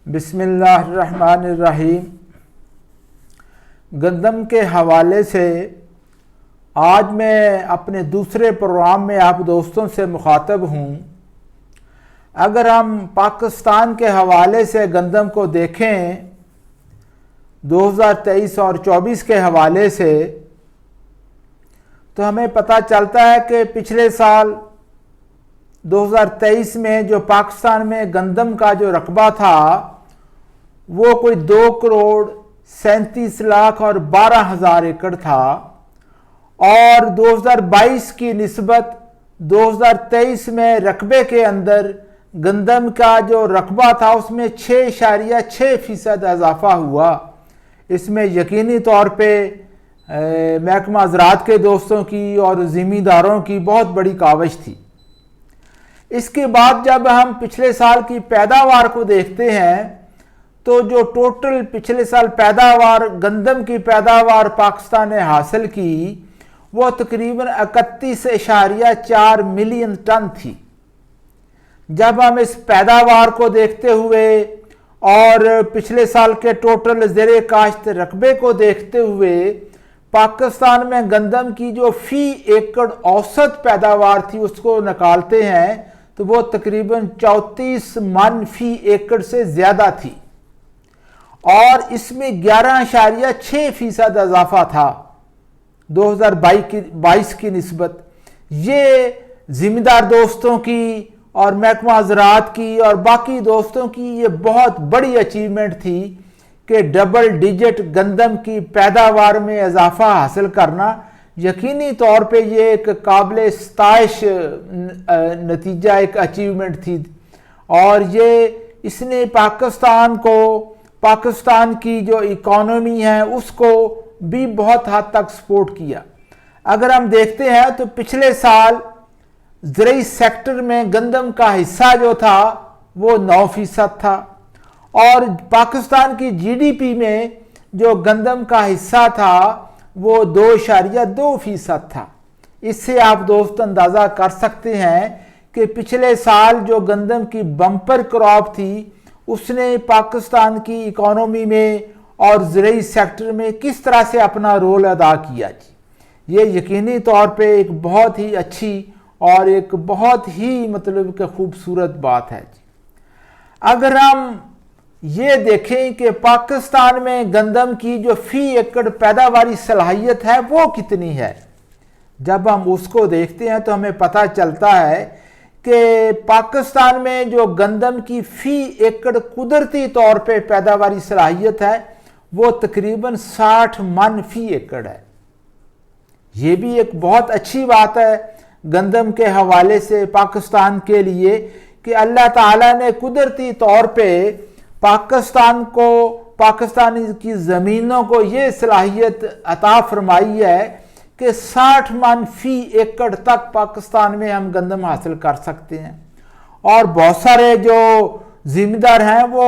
بسم اللہ الرحمن الرحیم۔ گندم کے حوالے سے آج میں اپنے دوسرے پروگرام میں آپ دوستوں سے مخاطب ہوں۔ اگر ہم پاکستان کے حوالے سے گندم کو دیکھیں 2023 اور 24 کے حوالے سے، تو ہمیں پتہ چلتا ہے کہ پچھلے سال 2023 میں جو پاکستان میں گندم کا جو رقبہ تھا وہ کوئی 2,37,12,000 ایکڑ تھا، اور 2022 کی نسبت 2023 میں رقبے کے اندر گندم کا جو رقبہ تھا اس میں 6.6% اضافہ ہوا۔ اس میں یقینی طور پہ محکمہ زراعت کے دوستوں کی اور زمینداروں کی بہت بڑی کاوش تھی۔ اس کے بعد جب ہم پچھلے سال کی پیداوار کو دیکھتے ہیں تو جو ٹوٹل پچھلے سال پیداوار گندم کی پیداوار پاکستان نے حاصل کی وہ تقریباً 31.4 ملین ٹن تھی۔ جب ہم اس پیداوار کو دیکھتے ہوئے اور پچھلے سال کے ٹوٹل زیر کاشت رقبے کو دیکھتے ہوئے پاکستان میں گندم کی جو فی ایکڑ اوسط پیداوار تھی اس کو نکالتے ہیں تو وہ تقریباً 34 من فی ایکڑ سے زیادہ تھی، اور اس میں 11.6% اضافہ تھا 2022 کی نسبت۔ یہ زمیندار دوستوں کی اور محکمہ زراعت کی اور باقی دوستوں کی یہ بہت بڑی اچیومنٹ تھی کہ ڈبل ڈیجٹ گندم کی پیداوار میں اضافہ حاصل کرنا۔ یقینی طور پہ یہ ایک قابل ستائش نتیجہ، ایک اچیومنٹ تھی، اور یہ اس نے پاکستان کی جو اکانومی ہے اس کو بھی بہت حد تک سپورٹ کیا۔ اگر ہم دیکھتے ہیں تو پچھلے سال زرعی سیکٹر میں گندم کا حصہ جو تھا وہ 9% تھا، اور پاکستان کی جی ڈی پی میں جو گندم کا حصہ تھا وہ 2.2% تھا۔ اس سے آپ دوست اندازہ کر سکتے ہیں کہ پچھلے سال جو گندم کی بمپر کراپ تھی اس نے پاکستان کی اکانومی میں اور زرعی سیکٹر میں کس طرح سے اپنا رول ادا کیا۔ یہ یقینی طور پہ ایک بہت ہی اچھی اور ایک بہت ہی مطلب کہ خوبصورت بات ہے۔ اگر ہم یہ دیکھیں کہ پاکستان میں گندم کی جو فی ایکڑ پیداواری صلاحیت ہے وہ کتنی ہے، جب ہم اس کو دیکھتے ہیں تو ہمیں پتہ چلتا ہے کہ پاکستان میں جو گندم کی فی ایکڑ قدرتی طور پہ پیداواری صلاحیت ہے وہ تقریباً 60 من فی ایکڑ ہے۔ یہ بھی ایک بہت اچھی بات ہے گندم کے حوالے سے پاکستان کے لیے کہ اللہ تعالیٰ نے قدرتی طور پہ پاکستانی کی زمینوں کو یہ صلاحیت عطا فرمائی ہے کہ 60 من فی ایکڑ تک پاکستان میں ہم گندم حاصل کر سکتے ہیں، اور بہت سارے جو زمیندار ہیں وہ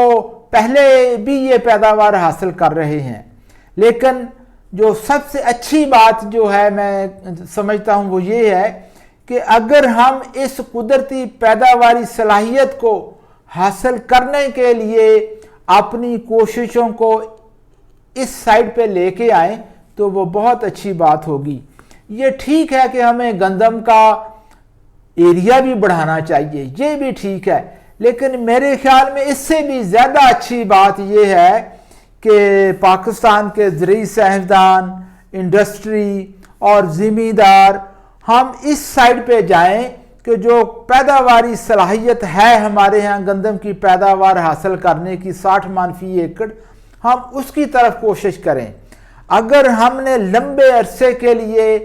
پہلے بھی یہ پیداوار حاصل کر رہے ہیں۔ لیکن جو سب سے اچھی بات جو ہے میں سمجھتا ہوں وہ یہ ہے کہ اگر ہم اس قدرتی پیداواری صلاحیت کو حاصل کرنے کے لیے اپنی کوششوں کو اس سائڈ پہ لے کے آئیں تو وہ بہت اچھی بات ہوگی۔ یہ ٹھیک ہے کہ ہمیں گندم کا ایریا بھی بڑھانا چاہیے، یہ بھی ٹھیک ہے، لیکن میرے خیال میں اس سے بھی زیادہ اچھی بات یہ ہے کہ پاکستان کے زرعی سائنسدان، انڈسٹری اور زمیندار ہم اس سائڈ پہ جائیں کہ جو پیداواری صلاحیت ہے ہمارے ہاں گندم کی پیداوار حاصل کرنے کی 60 من فی ایکڑ، ہم اس کی طرف کوشش کریں۔ اگر ہم نے لمبے عرصے کے لیے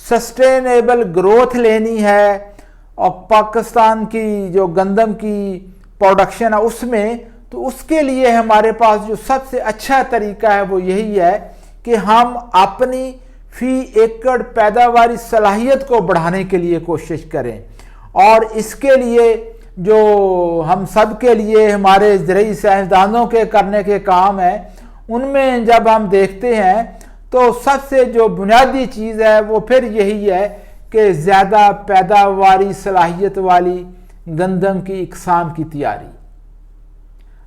سسٹینیبل گروتھ لینی ہے اور پاکستان کی جو گندم کی پروڈکشن ہے اس میں، تو اس کے لیے ہمارے پاس جو سب سے اچھا طریقہ ہے وہ یہی ہے کہ ہم اپنی فی ایکڑ پیداواری صلاحیت کو بڑھانے کے لیے کوشش کریں، اور اس کے لیے جو ہم سب کے لیے ہمارے زرعی سائنسدانوں کے کرنے کے کام ہیں ان میں جب ہم دیکھتے ہیں تو سب سے جو بنیادی چیز ہے وہ پھر یہی ہے کہ زیادہ پیداواری صلاحیت والی گندم کی اقسام کی تیاری۔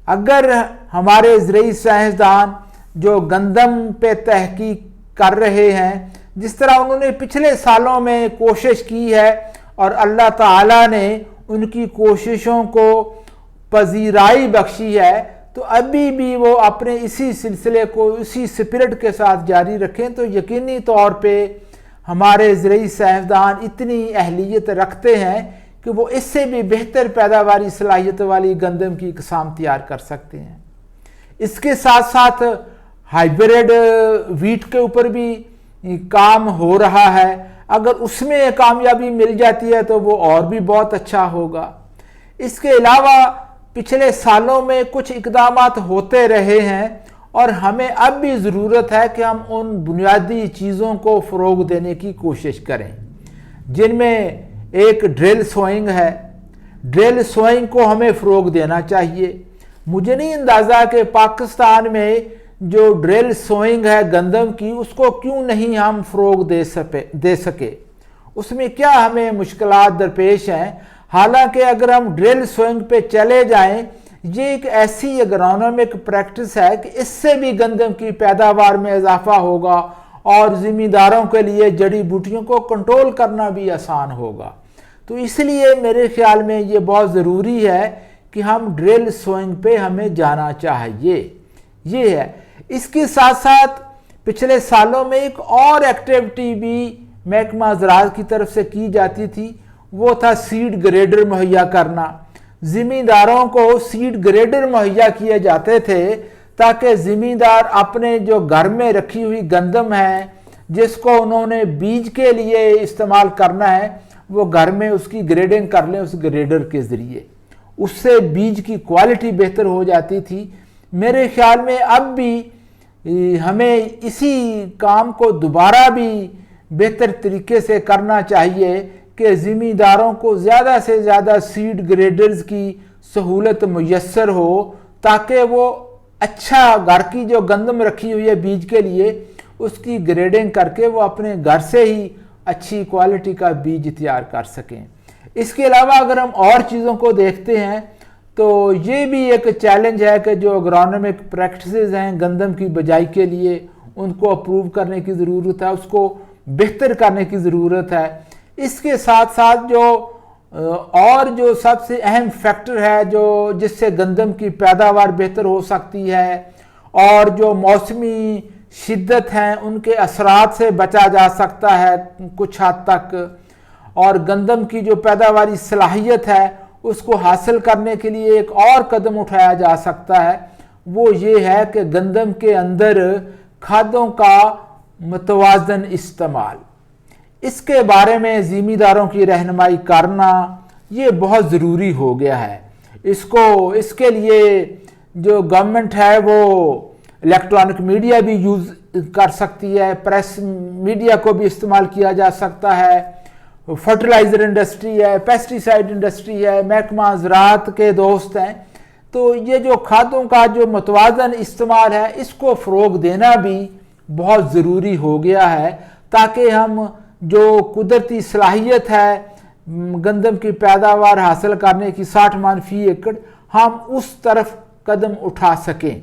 اگر ہمارے زرعی سائنسدان جو گندم پہ تحقیق کر رہے ہیں، جس طرح انہوں نے پچھلے سالوں میں کوشش کی ہے اور اللہ تعالیٰ نے ان کی کوششوں کو پذیرائی بخشی ہے، تو ابھی بھی وہ اپنے اسی سلسلے کو اسی سپرٹ کے ساتھ جاری رکھیں تو یقینی طور پہ ہمارے زرعی سائنسدان اتنی اہلیت رکھتے ہیں کہ وہ اس سے بھی بہتر پیداواری صلاحیت والی گندم کی اقسام تیار کر سکتے ہیں۔ اس کے ساتھ ساتھ ہائیبریڈ ویٹ کے اوپر بھی کام ہو رہا ہے، اگر اس میں کامیابی مل جاتی ہے تو وہ اور بھی بہت اچھا ہوگا۔ اس کے علاوہ پچھلے سالوں میں کچھ اقدامات ہوتے رہے ہیں اور ہمیں اب بھی ضرورت ہے کہ ہم ان بنیادی چیزوں کو فروغ دینے کی کوشش کریں، جن میں ایک ڈرل سوئنگ ہے۔ ڈرل سوئنگ کو ہمیں فروغ دینا چاہیے۔ مجھے نہیں اندازہ کہ پاکستان میں جو ڈرل سوئنگ ہے گندم کی، اس کو کیوں نہیں ہم فروغ دے سکے، اس میں کیا ہمیں مشکلات درپیش ہیں۔ حالانکہ اگر ہم ڈرل سوئنگ پہ چلے جائیں، یہ ایک ایسی اگرونومک پریکٹس ہے کہ اس سے بھی گندم کی پیداوار میں اضافہ ہوگا اور زمینداروں کے لیے جڑی بوٹیوں کو کنٹرول کرنا بھی آسان ہوگا۔ تو اس لیے میرے خیال میں یہ بہت ضروری ہے کہ ہم ڈرل سوئنگ پہ ہمیں جانا چاہیے۔ یہ ہے۔ اس کے ساتھ ساتھ پچھلے سالوں میں ایک اور ایکٹیویٹی بھی محکمہ زراعت کی طرف سے کی جاتی تھی، وہ تھا سیڈ گریڈر مہیا کرنا۔ زمینداروں کو سیڈ گریڈر مہیا کیے جاتے تھے تاکہ زمیندار اپنے جو گھر میں رکھی ہوئی گندم ہے جس کو انہوں نے بیج کے لیے استعمال کرنا ہے، وہ گھر میں اس کی گریڈنگ کر لیں اس گریڈر کے ذریعے۔ اس سے بیج کی کوالٹی بہتر ہو جاتی تھی۔ میرے خیال میں اب بھی ہمیں اسی کام کو دوبارہ بھی بہتر طریقے سے کرنا چاہیے کہ زمینداروں کو زیادہ سے زیادہ سیڈ گریڈرز کی سہولت میسر ہو تاکہ وہ اچھا گھر کی جو گندم رکھی ہوئی ہے بیج کے لیے اس کی گریڈنگ کر کے وہ اپنے گھر سے ہی اچھی کوالٹی کا بیج تیار کر سکیں۔ اس کے علاوہ اگر ہم اور چیزوں کو دیکھتے ہیں تو یہ بھی ایک چیلنج ہے کہ جو اگرونومک پریکٹسز ہیں گندم کی بجائی کے لیے ان کو اپروو کرنے کی ضرورت ہے، اس کو بہتر کرنے کی ضرورت ہے۔ اس کے ساتھ ساتھ جو سب سے اہم فیکٹر ہے جس سے گندم کی پیداوار بہتر ہو سکتی ہے اور جو موسمی شدت ہیں ان کے اثرات سے بچا جا سکتا ہے کچھ حد تک، اور گندم کی جو پیداواری صلاحیت ہے اس کو حاصل کرنے کے لیے ایک اور قدم اٹھایا جا سکتا ہے، وہ یہ ہے کہ گندم کے اندر کھادوں کا متوازن استعمال۔ اس کے بارے میں زمینداروں کی رہنمائی کرنا یہ بہت ضروری ہو گیا ہے۔ اس کے لیے جو گورنمنٹ ہے وہ الیکٹرانک میڈیا بھی یوز کر سکتی ہے، پریس میڈیا کو بھی استعمال کیا جا سکتا ہے، فرٹیلائزر انڈسٹری ہے، پیسٹیسائڈ انڈسٹری ہے، محکمہ زراعت کے دوست ہیں، تو یہ جو کھادوں کا جو متوازن استعمال ہے اس کو فروغ دینا بھی بہت ضروری ہو گیا ہے تاکہ ہم جو قدرتی صلاحیت ہے گندم کی پیداوار حاصل کرنے کی 60 من فی ایکڑ ہم اس طرف قدم اٹھا سکیں۔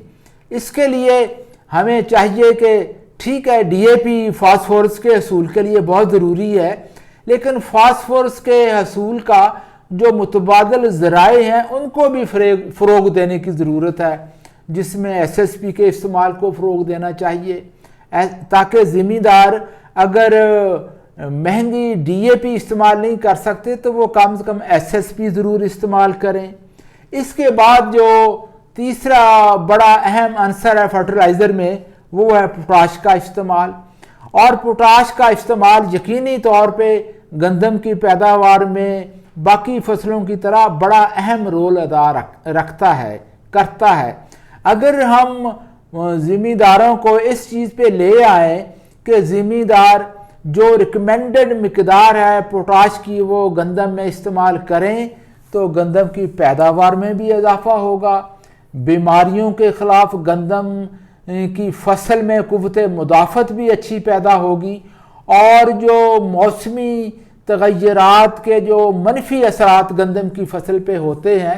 اس کے لیے ہمیں چاہیے کہ ٹھیک ہے ڈی اے پی فاسفورس کے حصول کے لیے بہت ضروری ہے، لیکن فاسفورس کے حصول کا جو متبادل ذرائع ہیں ان کو بھی فروغ دینے کی ضرورت ہے، جس میں ایس ایس پی کے استعمال کو فروغ دینا چاہیے تاکہ زمیندار اگر مہنگی ڈی اے پی استعمال نہیں کر سکتے تو وہ کم سے کم ایس ایس پی ضرور استعمال کریں۔ اس کے بعد جو تیسرا بڑا اہم عنصر ہے فرٹیلائزر میں وہ ہے پوٹاش کا استعمال، اور پوٹاش کا استعمال یقینی طور پہ گندم کی پیداوار میں باقی فصلوں کی طرح بڑا اہم رول ادا کرتا ہے۔ اگر ہم زمینداروں کو اس چیز پہ لے آئیں کہ زمیندار جو ریکمینڈڈ مقدار ہے پوٹاش کی وہ گندم میں استعمال کریں تو گندم کی پیداوار میں بھی اضافہ ہوگا، بیماریوں کے خلاف گندم کی فصل میں قوت مدافعت بھی اچھی پیدا ہوگی، اور جو موسمی تغیرات کے جو منفی اثرات گندم کی فصل پہ ہوتے ہیں